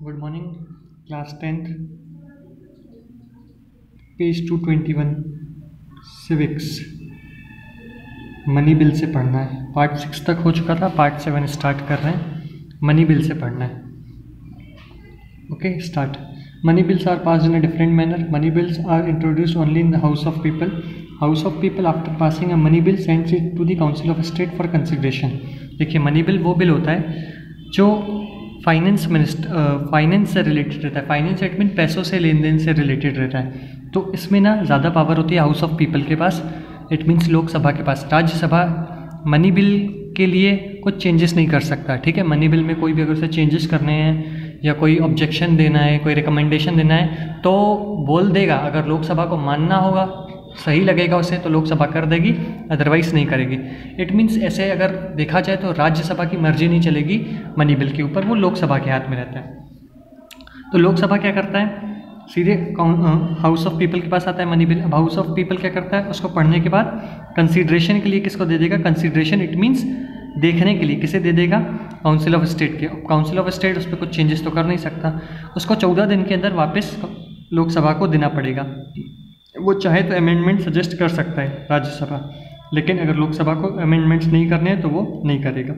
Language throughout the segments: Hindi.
Good morning class 10th page 221 civics money bill से पढ़ना है। पार्ट 6 तक हो चुका था, पार्ट 7 स्टार्ट कर रहे हैं। मनी बिल से पढ़ना है। Okay start. Money bills are passed in a different manner. Money bills are introduced only in the house of people. House of people after passing a money bill sends it to the council of state for consideration. देखिए मनी बिल वो बिल होता है जो फाइनेंस से रिलेटेड रहता है। फाइनेंस एट मीन पैसों से लेन देन से रिलेटेड रहता है। तो इसमें ना ज़्यादा पावर होती है हाउस ऑफ पीपल के पास, इट मीन्स लोकसभा के पास। राज्यसभा मनी बिल के लिए कुछ चेंजेस नहीं कर सकता, ठीक है। मनी बिल में कोई भी अगर उसे चेंजेस करने हैं या कोई ऑब्जेक्शन देना है, कोई रिकमेंडेशन देना है तो बोल देगा। अगर लोकसभा को मानना होगा, सही लगेगा उसे तो लोकसभा कर देगी, अदरवाइज नहीं करेगी। इट मीन्स ऐसे अगर देखा जाए तो राज्यसभा की मर्जी नहीं चलेगी मनी बिल के ऊपर, वो लोकसभा के हाथ में रहता है। तो लोकसभा क्या करता है, सीधे हाउस ऑफ पीपल के पास आता है मनी बिल। अब हाउस ऑफ पीपल क्या करता है, उसको पढ़ने के बाद कंसीडरेशन के लिए किसको दे देगा, कंसीडरेशन इट मीन्स देखने के लिए किसे दे देगा, काउंसिल ऑफ स्टेट के। काउंसिल ऑफ स्टेट उस पर कुछ चेंजेस तो कर नहीं सकता, उसको 14 दिन के अंदर वापस लोकसभा को देना पड़ेगा। वो चाहे तो अमेंडमेंट सजेस्ट कर सकता है राज्यसभा, लेकिन अगर लोकसभा को अमेंडमेंट्स नहीं करने हैं तो वो नहीं करेगा।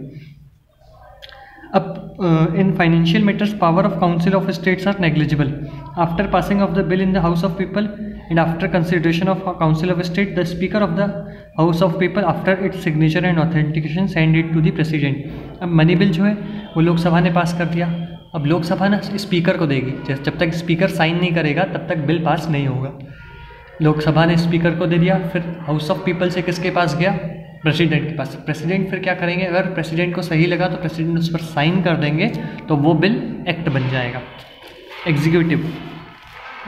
अब in financial matters power of council of states are negligible. After passing of the bill in the house of people and after consideration of council of state, the speaker of the house of people after its signature and authentication send it to the president. अब मनी बिल जो है वो लोकसभा ने पास कर दिया। अब लोकसभा ना स्पीकर को देगी, जब तक स्पीकर साइन नहीं करेगा तब तक बिल पास नहीं होगा। लोकसभा ने स्पीकर को दे दिया, फिर हाउस ऑफ पीपल से किसके पास गया, प्रेसिडेंट के पास। प्रेसिडेंट फिर क्या करेंगे, अगर प्रेसिडेंट को सही लगा तो प्रेसिडेंट उस पर साइन कर देंगे तो वो बिल एक्ट बन जाएगा। एग्जीक्यूटिव,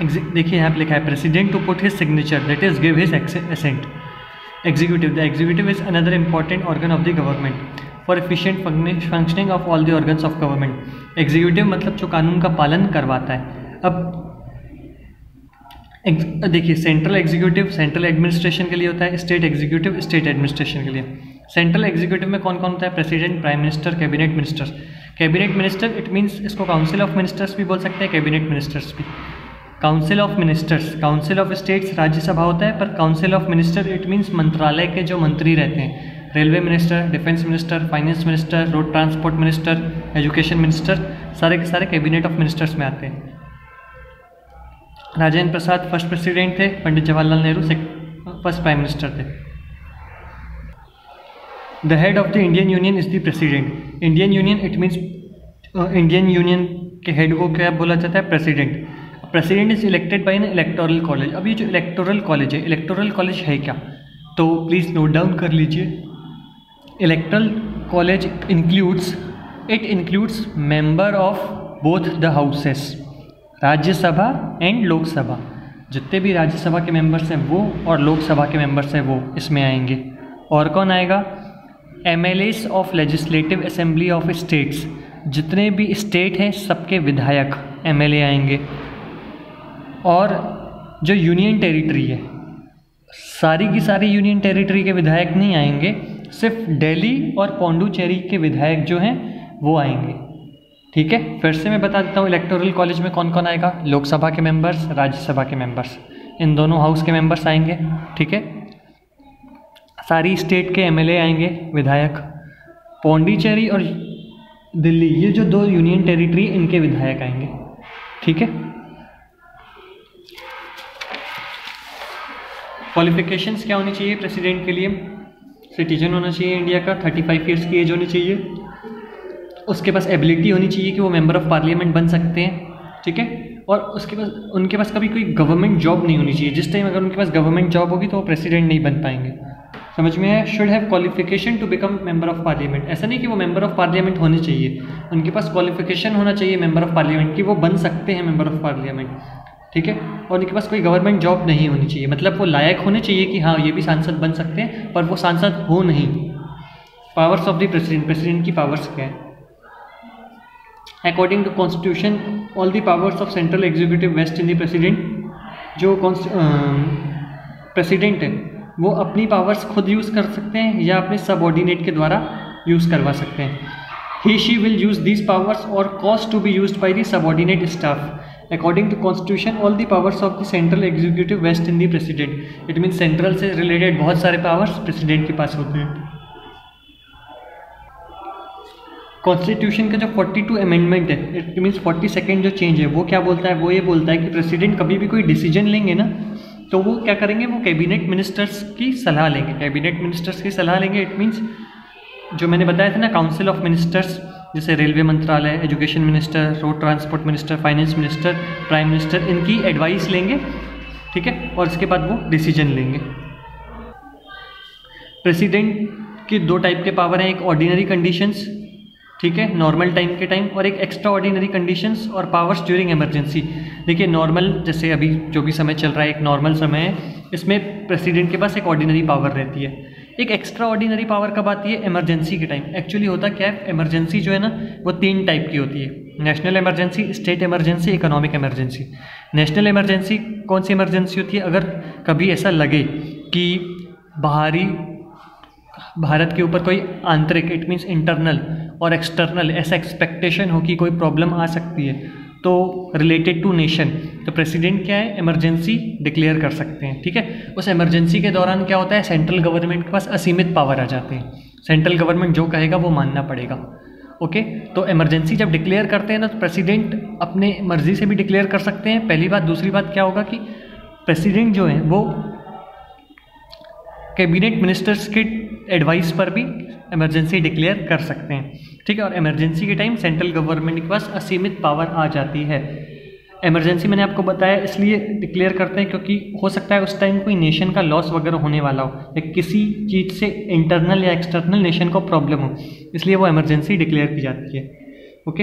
देखिए यहाँ पे लिखा है president to put his signature that is give his assent. Executive, the executive is another important organ of the government for efficient functioning of all the organs of government. Executive मतलब जो कानून का पालन करवाता है। अब देखिए सेंट्रल एग्जीक्यूटिव सेंट्रल एडमिनिस्ट्रेशन के लिए होता है, स्टेट एग्जीक्यूटिव स्टेट एडमिनिस्ट्रेशन के लिए। सेंट्रल एग्जीक्यूटिव में कौन कौन होता है, president, prime minister, cabinet minister. Cabinet minister it means इसको काउंसिल ऑफ मिनिस्टर्स भी बोल सकते हैं, कैबिनेट मिनिस्टर्स भी। Council of ministers, council of states Rajya Sabha होता है, पर council of minister it means मंत्रालय के जो मंत्री रहते हैं, railway minister, defence minister, finance minister, road transport minister, education minister, सारे के सारे कैबिनेट ऑफ मिनिस्टर्स में आते हैं। राजेंद्र प्रसाद फर्स्ट प्रेसिडेंट थे, Pandit Jawaharlal Nehru first prime minister थे। The head of the Indian union is the president. Indian union it means Indian union के हेड को क्या बोला जाता है, president. President is elected by an electoral college. अब ये जो इलेक्टोरल कॉलेज है, इलेक्टोरल कॉलेज है क्या, तो प्लीज़ नोट डाउन कर लीजिए। Electoral college includes member of both the houses, Rajya Sabha and Lok Sabha. जितने भी राज्यसभा के मेंबर्स हैं वो और लोकसभा के मेंबर्स हैं वो इसमें आएंगे। और कौन आएगा, MLAs of legislative assembly of states. जितने भी स्टेट हैं सबके विधायक एमएलए आएंगे। और जो यूनियन टेरिटरी है, सारी की सारी यूनियन टेरिटरी के विधायक नहीं आएंगे, सिर्फ दिल्ली और पौंडुचेरी के विधायक जो हैं वो आएंगे, ठीक है। फिर से मैं बता देता हूँ इलेक्टोरल कॉलेज में कौन कौन आएगा, लोकसभा के मेंबर्स, राज्यसभा के मेंबर्स, इन दोनों हाउस के मेंबर्स आएंगे, ठीक है। सारी स्टेट के एमएलए आएंगे, विधायक। पौंडीचेरी और दिल्ली ये जो दो यूनियन टेरिटरी इनके विधायक आएंगे, ठीक है। क्वालिफिकेशंस क्या होनी चाहिए प्रेसिडेंट के लिए, सिटीजन होना चाहिए इंडिया का, 35 ईयर्स की एज होनी चाहिए, उसके पास एबिलिटी होनी चाहिए कि वो मेंबर ऑफ पार्लियामेंट बन सकते हैं, ठीक है। और उसके पास उनके पास कभी कोई गवर्नमेंट जॉब नहीं होनी चाहिए। जिस टाइम अगर उनके पास गवर्नमेंट जॉब होगी तो वो प्रेसिडेंट नहीं बन पाएंगे, समझ में आया। Should have qualification to become member of parliament. ऐसा नहीं कि वो मेंबर ऑफ पार्लियामेंट होने चाहिए, उनके पास क्वालिफिकेशन होना चाहिए मेंबर ऑफ पार्लियामेंट कि वो बन सकते हैं मेंबर ऑफ पार्लियामेंट, ठीक है। और उनके पास कोई गवर्नमेंट जॉब नहीं होनी चाहिए, मतलब वो लायक होने चाहिए कि हाँ ये भी सांसद बन सकते हैं, पर वो सांसद हो नहीं। Powers of the president, president की पावर्स क्या है, according to constitution all the powers of central executive vest in the president. जो प्रेसिडेंट है वो अपनी पावर्स खुद यूज़ कर सकते हैं या अपने सबऑर्डिनेट के द्वारा यूज़ करवा सकते हैं। He she will use these powers or cause to be used by the subordinate staff. According to Constitution, all the powers of the central executive vest in the president. It means central से related बहुत सारे powers president के पास होते हैं. कॉन्स्टिट्यूशन का जो 42 अमेंडमेंट है, इट मीन्स 42nd जो चेंज है, वो क्या बोलता है? वो ये बोलता है कि प्रेसिडेंट कभी भी कोई डिसीजन लेंगे ना, तो वो क्या करेंगे? वो कैबिनेट मिनिस्टर्स की सलाह लेंगे. कैबिनेट मिनिस्टर्स की सलाह लेंगे. इट मीन्स जो मैंने बताया था ना, काउंसिल ऑफ मिनिस्टर्स, जैसे रेलवे मंत्रालय, education minister, road transport minister, finance minister, prime minister, इनकी एडवाइस लेंगे. ठीक है, और इसके बाद वो डिसीजन लेंगे. प्रेसिडेंट की दो टाइप के पावर हैं, एक ऑर्डिनरी कंडीशंस, ठीक है, नॉर्मल टाइम के टाइम, और एक एक्स्ट्रा ऑर्डिनरी कंडीशंस और पावर्स ड्यूरिंग इमरजेंसी. देखिए नॉर्मल, जैसे अभी जो भी समय चल रहा है एक नॉर्मल समय है, इसमें प्रेसिडेंट के पास एक ऑर्डिनरी पावर रहती है. एक एक्स्ट्रा ऑर्डिनरी पावर कब आती है? इमरजेंसी के टाइम. एक्चुअली होता क्या है, इमरजेंसी जो है ना वो 3 टाइप की होती है. National emergency, state emergency, economic emergency. National emergency कौन सी इमरजेंसी होती है? अगर कभी ऐसा लगे कि बाहरी भारत के ऊपर कोई आंतरिक, इट मीन्स इंटरनल और एक्सटर्नल, ऐसा एक्सपेक्टेशन हो कि कोई प्रॉब्लम आ सकती है तो रिलेटेड टू नेशन, तो प्रेसिडेंट क्या है, इमरजेंसी डिक्लेयर कर सकते हैं. ठीक है, उस इमरजेंसी के दौरान क्या होता है, सेंट्रल गवर्नमेंट के पास असीमित पावर आ जाते हैं. सेंट्रल गवर्नमेंट जो कहेगा वो मानना पड़ेगा. ओके, तो इमरजेंसी जब डिक्लेयर करते हैं ना, तो प्रेसिडेंट अपने मर्जी से भी डिक्लेयर कर सकते हैं, पहली बात. दूसरी बात क्या होगा कि प्रेसिडेंट जो है वो कैबिनेट मिनिस्टर्स के एडवाइस पर भी इमरजेंसी डिक्लेयर कर सकते हैं. ठीक है, और इमरजेंसी के टाइम सेंट्रल गवर्नमेंट के पास असीमित पावर आ जाती है. इमरजेंसी मैंने आपको बताया इसलिए डिक्लेयर करते हैं क्योंकि हो सकता है उस टाइम कोई नेशन का लॉस वगैरह होने वाला हो, या किसी चीज़ से इंटरनल या एक्सटर्नल नेशन को प्रॉब्लम हो, इसलिए वो इमरजेंसी डिक्लेयर की जाती है. Okay,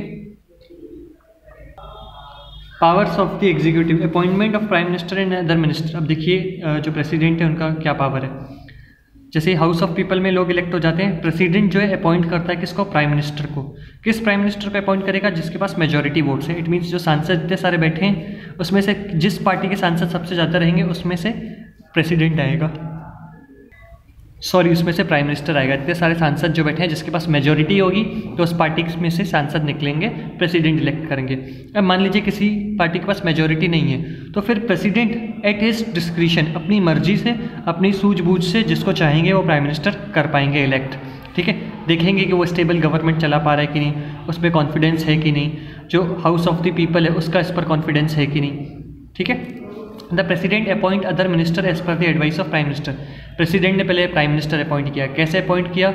powers of the executive, appointment of prime minister and other minister. अब देखिए जो प्रेसिडेंट है उनका क्या पावर है. जैसे हाउस ऑफ पीपल में लोग इलेक्ट हो जाते हैं, प्रेसिडेंट जो है अपॉइंट करता है किसको, प्राइम मिनिस्टर को. किस प्राइम मिनिस्टर को अपॉइंट करेगा, जिसके पास मेजॉरिटी वोट्स है. इट मीन्स जो सांसद इतने सारे बैठे हैं उसमें से जिस पार्टी के सांसद सबसे ज़्यादा रहेंगे उसमें से प्रेसिडेंट आएगा, उसमें से प्राइम मिनिस्टर आएगा. इतने सारे सांसद जो बैठे हैं जिसके पास मेजॉरिटी होगी तो उस पार्टी में से सांसद निकलेंगे, प्रेसिडेंट इलेक्ट करेंगे. अब मान लीजिए किसी पार्टी के पास मेजॉरिटी नहीं है तो फिर प्रेसिडेंट एट हिज डिस्क्रिशन, अपनी मर्जी से, अपनी सूझबूझ से जिसको चाहेंगे वो प्राइम मिनिस्टर कर पाएंगे इलेक्ट. ठीक है, देखेंगे कि वो स्टेबल गवर्नमेंट चला पा रहा है कि नहीं, उस पर कॉन्फिडेंस है कि नहीं, जो हाउस ऑफ द पीपल है उसका इस पर कॉन्फिडेंस है कि नहीं. ठीक है, the president appoint other minister as per the advice of prime minister. President ने पहले प्राइम मिनिस्टर अपॉइंट किया. कैसे अपॉइंट किया,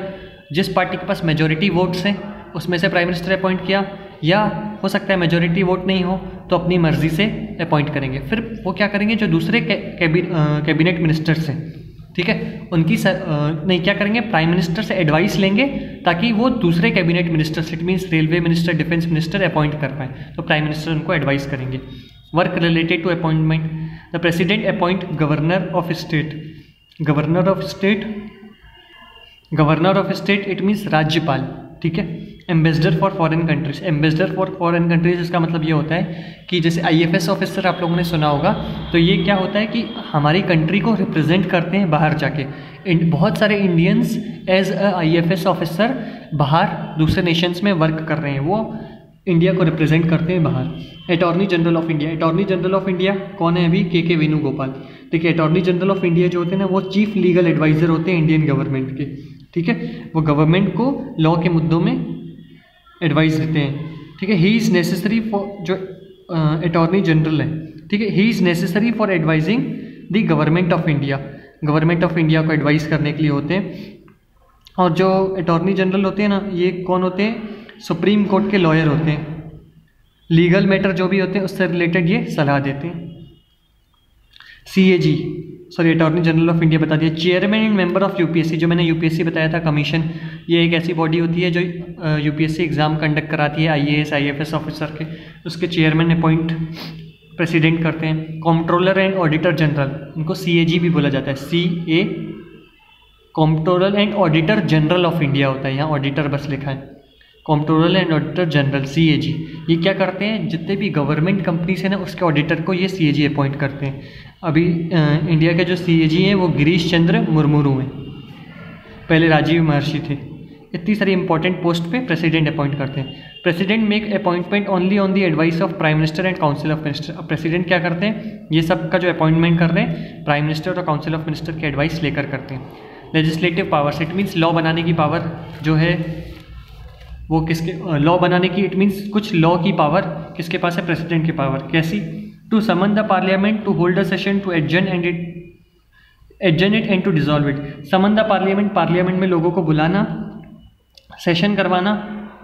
जिस पार्टी के पास मेजॉरिटी वोट्स हैं उसमें से प्राइम मिनिस्टर अपॉइंट किया, या हो सकता है मेजॉरिटी वोट नहीं हो तो अपनी मर्जी से अपॉइंट करेंगे. फिर वो क्या करेंगे, जो दूसरे कैबिनेट मिनिस्टर्स हैं, ठीक है, उनकी नहीं क्या करेंगे, प्राइम मिनिस्टर से एडवाइस लेंगे ताकि वो दूसरे cabinet ministers, it means railway minister, defence minister appoint कर पाएँ, तो प्राइम मिनिस्टर उनको एडवाइस करेंगे. Work related to appointment, the president appoint governor of state. Governor of state it means राज्यपाल. ठीक है, ambassador for foreign countries. Ambassador for foreign countries इसका मतलब ये होता है कि जैसे IFS ऑफिसर आप लोगों ने सुना होगा, तो ये क्या होता है कि हमारी कंट्री को रिप्रेजेंट करते हैं बाहर जाके. बहुत सारे इंडियंस एज IFS ऑफिसर बाहर दूसरे नेशंस में वर्क कर रहे हैं, वो इंडिया को रिप्रेजेंट करते हैं बाहर. Attorney general of India. Attorney general of India कौन है अभी, KK वेणुगोपाल. देखिए अटॉर्नी जनरल ऑफ इंडिया जो होते हैं ना, वो चीफ लीगल एडवाइजर होते हैं इंडियन गवर्नमेंट के. ठीक है, वो गवर्नमेंट को लॉ के मुद्दों में एडवाइस देते हैं. ठीक है, ही इज़ नेसेसरी फॉर, जो अटॉर्नी जनरल है, ठीक है, he is necessary for advising the government of India. Government of India को एडवाइस करने के लिए होते हैं. और जो अटॉर्नी जनरल होते हैं ना, ये कौन होते हैं, सुप्रीम कोर्ट के लॉयर होते हैं. लीगल मैटर जो भी होते हैं उससे रिलेटेड ये सलाह देते हैं. CAG, attorney general of India बता दिया. Chairman and member of UPSC, जो मैंने UPSC बताया था कमीशन, ये एक ऐसी बॉडी होती है जो UPSC एग्ज़ाम कंडक्ट कराती है IAS IFS ऑफिसर के. उसके चेयरमैन अपॉइंट प्रेसिडेंट करते हैं. कॉम्प्ट्रोलर एंड ऑडिटर जनरल, इनको CAG भी बोला जाता है. CA, comptroller and auditor general of India होता है, यहाँ ऑडिटर बस लिखा है. Comptroller and auditor general CAG, ये क्या करते हैं, जितने भी गवर्नमेंट कंपनीज हैं ना उसके ऑडिटर को ये CAG अपॉइंट करते हैं. अभी इंडिया के जो CAG हैं वो गिरीश चंद्र मुर्मू हैं, पहले राजीव महर्षि थे. इतनी सारी इंपॉर्टेंट पोस्ट पे प्रेसिडेंट अपॉइंट करते हैं। President make appointment only on the advice of prime minister and council of minister. अब प्रेसिडेंट क्या करते हैं, ये सब का जो अपॉइंटमेंट कर रहे हैं प्राइम मिनिस्टर और काउंसिल ऑफ मिनिस्टर की एडवाइस लेकर करते हैं। Legislative powers, it means law बनाने की पावर जो है वो किसके, लॉ बनाने की, इट मीन्स कुछ लॉ की पावर किसके पास है, प्रेसिडेंट की पावर। कैसी, to summon the parliament to hold a session to adjourn it and to dissolve it. Summon the parliament, parliament में लोगों को बुलाना, सेशन करवाना,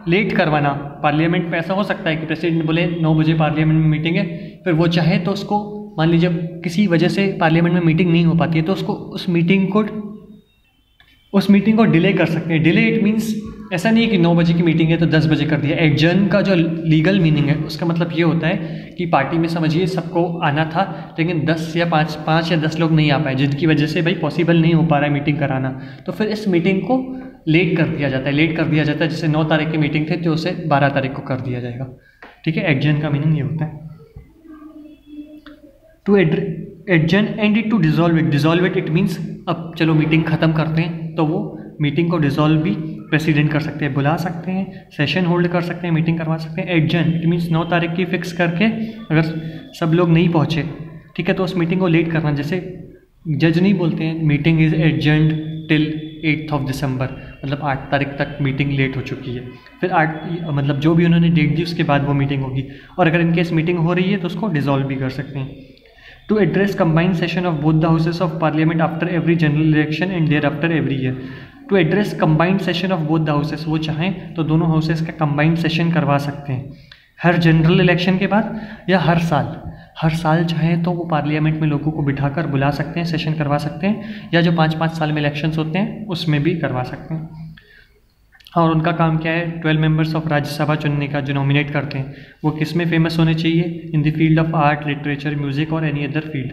लेट करवाना। पार्लियामेंट में ऐसा हो सकता है कि प्रेसिडेंट बोले 9 बजे पार्लियामेंट में मीटिंग है, फिर वो चाहे तो उसको, मान लीजिए किसी वजह से पार्लियामेंट में मीटिंग नहीं हो पाती है, तो उसको उस मीटिंग को डिले कर सकते हैं। डिले इट मीन्स ऐसा नहीं है कि 9 बजे की मीटिंग है तो 10 बजे कर दिया। एडजर्न का जो लीगल मीनिंग है उसका मतलब ये होता है कि पार्टी में समझिए सबको आना था लेकिन 10 या 5 या 10 लोग नहीं आ पाए, जिनकी वजह से भाई पॉसिबल नहीं हो पा रहा है मीटिंग कराना, तो फिर इस मीटिंग को लेट कर दिया जाता है। लेट कर दिया जाता है, जैसे 9 तारीख की मीटिंग थी तो उसे 12 तारीख को कर दिया जाएगा। ठीक है, एडजर्न का मीनिंग ये होता है। To adjourn and it to dissolve it. Dissolve it means अब चलो मीटिंग ख़त्म करते हैं, तो वो मीटिंग को डिसॉल्व भी प्रेसिडेंट कर सकते हैं, बुला सकते हैं, सेशन होल्ड कर सकते हैं, मीटिंग करवा सकते हैं। एडजर्न इट मीन्स 9 तारीख की फिक्स करके अगर सब लोग नहीं पहुँचे, ठीक है, तो उस मीटिंग को लेट करना। जैसे जज नहीं बोलते हैं मीटिंग इज़ एडजर्न्ड टिल 8 दिसंबर, मतलब 8 तारीख तक मीटिंग लेट हो चुकी है, फिर 8 मतलब जो भी उन्होंने डेट दी उसके बाद वो मीटिंग होगी। और अगर इनकेस मीटिंग हो रही है तो उसको डिसॉल्व भी कर सकते हैं। To address combined session of both the houses of parliament after every general election and thereafter every year. To address combined session of both the houses, वो चाहें तो दोनों हाउसेस का कंबाइंड सेशन करवा सकते हैं हर जनरल इलेक्शन के बाद या हर साल चाहें तो वो पार्लियामेंट में लोगों को बिठाकर बुला सकते हैं, सेशन करवा सकते हैं, या जो 5-5 साल में इलेक्शंस होते हैं उसमें भी करवा सकते हैं। और उनका काम क्या है, 12 मेंबर्स ऑफ राज्यसभा चुनने का, जो नॉमिनेट करते हैं वो किस में फेमस होने चाहिए, in the field of art, literature, music और any other field.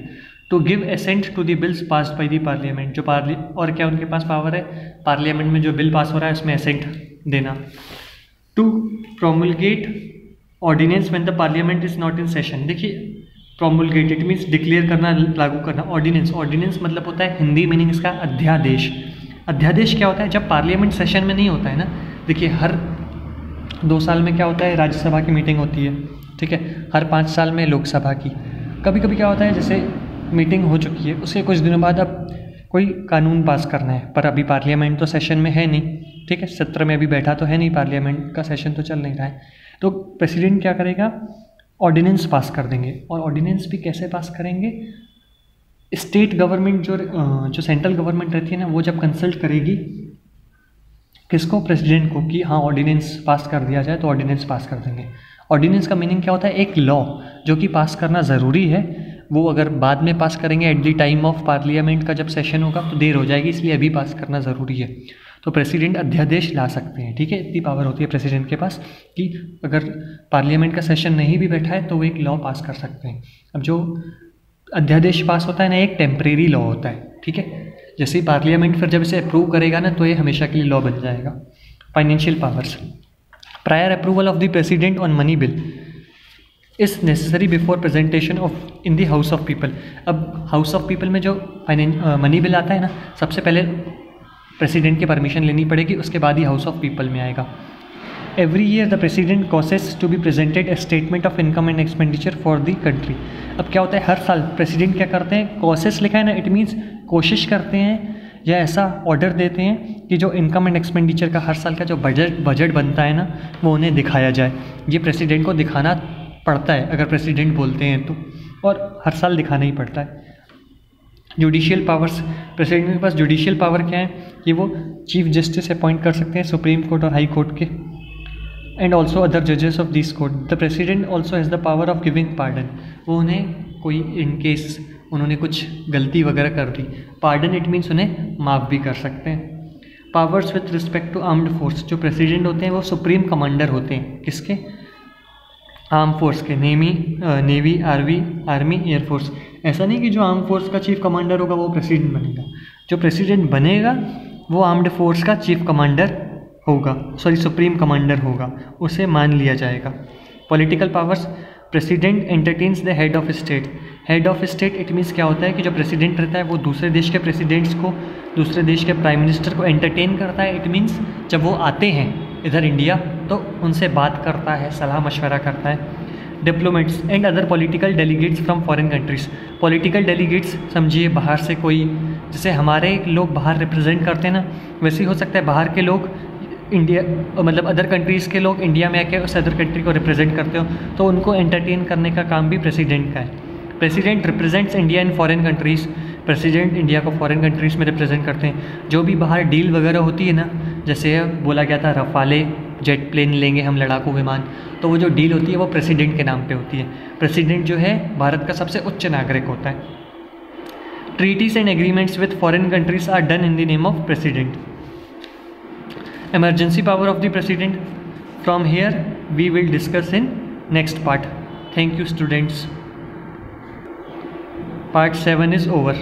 To give assent to the bills passed by the parliament, जो और क्या उनके पास पावर है, पार्लियामेंट में जो बिल पास हो रहा है उसमें असेंट देना। To promulgate ordinance when the parliament is not in session. देखिए प्रोमुलगेट इट मीन्स डिक्लेयर करना, लागू करना। ऑर्डिनेंस मतलब होता है हिंदी मीनिंग इसका अध्यादेश। अध्यादेश क्या होता है, जब पार्लियामेंट सेशन में नहीं होता है ना, देखिए हर 2 साल में क्या होता है, राज्यसभा की मीटिंग होती है, ठीक है, हर 5 साल में लोकसभा की। कभी कभी क्या होता है, जैसे मीटिंग हो चुकी है उसके कुछ दिनों बाद अब कोई कानून पास करना है, पर अभी पार्लियामेंट तो सेशन में है नहीं, ठीक है, सत्र में अभी बैठा तो है नहीं, पार्लियामेंट का सेशन तो चल नहीं रहा है, तो प्रेसिडेंट क्या करेगा, ऑर्डिनेंस पास कर देंगे। और ऑर्डिनेंस भी कैसे पास करेंगे, स्टेट गवर्नमेंट जो सेंट्रल गवर्नमेंट रहती है ना, वो जब कंसल्ट करेगी किसको, प्रेसिडेंट को, कि हाँ ऑर्डिनेंस पास कर दिया जाए, तो ऑर्डिनेंस पास कर देंगे। ऑर्डिनेंस का मीनिंग क्या होता है, एक लॉ जो कि पास करना ज़रूरी है, वो अगर बाद में पास करेंगे at the time of parliament का जब सेशन होगा तो देर हो जाएगी, इसलिए अभी पास करना ज़रूरी है। तो प्रेसिडेंट अध्यादेश ला सकते हैं, ठीक है, इतनी पावर होती है प्रेसिडेंट के पास कि अगर पार्लियामेंट का सेशन नहीं भी बैठा है तो वो एक लॉ पास कर सकते हैं। अब जो अध्यादेश पास होता है ना, एक टेम्परेरी लॉ होता है, ठीक है, जैसे ही पार्लियामेंट फिर जब इसे अप्रूव करेगा ना तो ये हमेशा के लिए लॉ बन जाएगा। Financial powers, prior approval of the president on money bill is necessary before presentation of in the house of people. अब हाउस ऑफ पीपल में जो मनी बिल आता है ना, सबसे पहले प्रेसिडेंट की परमिशन लेनी पड़ेगी, उसके बाद ही हाउस ऑफ पीपल में आएगा। Every year the president causes to be presented a statement of income and expenditure for the country. अब क्या होता है, हर साल प्रेसिडेंट क्या करते हैं, कॉसेस लिखा है ना, इट मीन्स कोशिश करते हैं या ऐसा ऑर्डर देते हैं कि जो इनकम एंड एक्सपेंडिचर का हर साल का जो बजट बनता है ना, वो उन्हें दिखाया जाए। ये प्रेसिडेंट को दिखाना पड़ता है अगर प्रेसिडेंट बोलते हैं तो, और हर साल दिखाना ही पड़ता है। जुडिशियल पावर्स, प्रेसिडेंट के पास जुडिशियल पावर क्या है कि वो चीफ जस्टिस अपॉइंट कर सकते हैं सुप्रीम कोर्ट और हाई कोर्ट के, एंड ऑल्सो अदर जजेस of this court. The president also has the power of giving pardon. वो उन्हें कोई इन केस उन्होंने कुछ गलती वगैरह कर दी, पार्डन इट मीन्स उन्हें माफ़ भी कर सकते हैं। Powers with respect to armed force, जो प्रेसिडेंट होते हैं वो सुप्रीम कमांडर होते हैं, किसके, आर्म फोर्स के, नेवी, आर्मी, एयरफोर्स। ऐसा नहीं कि जो आर्म फोर्स का चीफ कमांडर होगा वो प्रेसिडेंट बनेगा, जो प्रेसिडेंट बनेगा वो आर्म्ड फोर्स का चीफ कमांडर होगा, सुप्रीम कमांडर होगा, उसे मान लिया जाएगा। Political powers, president entertains the head of state. Head of state it means क्या होता है कि जो प्रेसिडेंट रहता है वो दूसरे देश के प्रेसिडेंट्स को, दूसरे देश के प्राइम मिनिस्टर को एंटरटेन करता है। इट मीन्स जब वो आते हैं इधर इंडिया तो उनसे बात करता है, सलाह मशवरा करता है। Diplomats and other political delegates from foreign countries. Political delegates समझिए बाहर से कोई, जैसे हमारे लोग बाहर रिप्रेजेंट करते हैं ना, वैसे ही हो सकता है बाहर के लोग इंडिया, मतलब अदर कंट्रीज़ के लोग इंडिया में आके उस अदर कंट्री को रिप्रेजेंट करते हो, तो उनको एंटरटेन करने का काम भी प्रेसिडेंट का है। President represents India in foreign countries. President India को फॉरेन कंट्रीज़ में रिप्रेजेंट करते हैं। जो भी बाहर डील वगैरह होती है ना, जैसे बोला गया था रफाले जेट प्लेन लेंगे हम, लड़ाकू विमान, तो वो जो डील होती है वो प्रेसिडेंट के नाम पे होती है। प्रेसिडेंट जो है भारत का सबसे उच्च नागरिक होता है। Treaties and agreements with foreign countries are done in the name of president. Emergency power of the president. From here we will discuss in next part. Thank you students. Part 7 is over.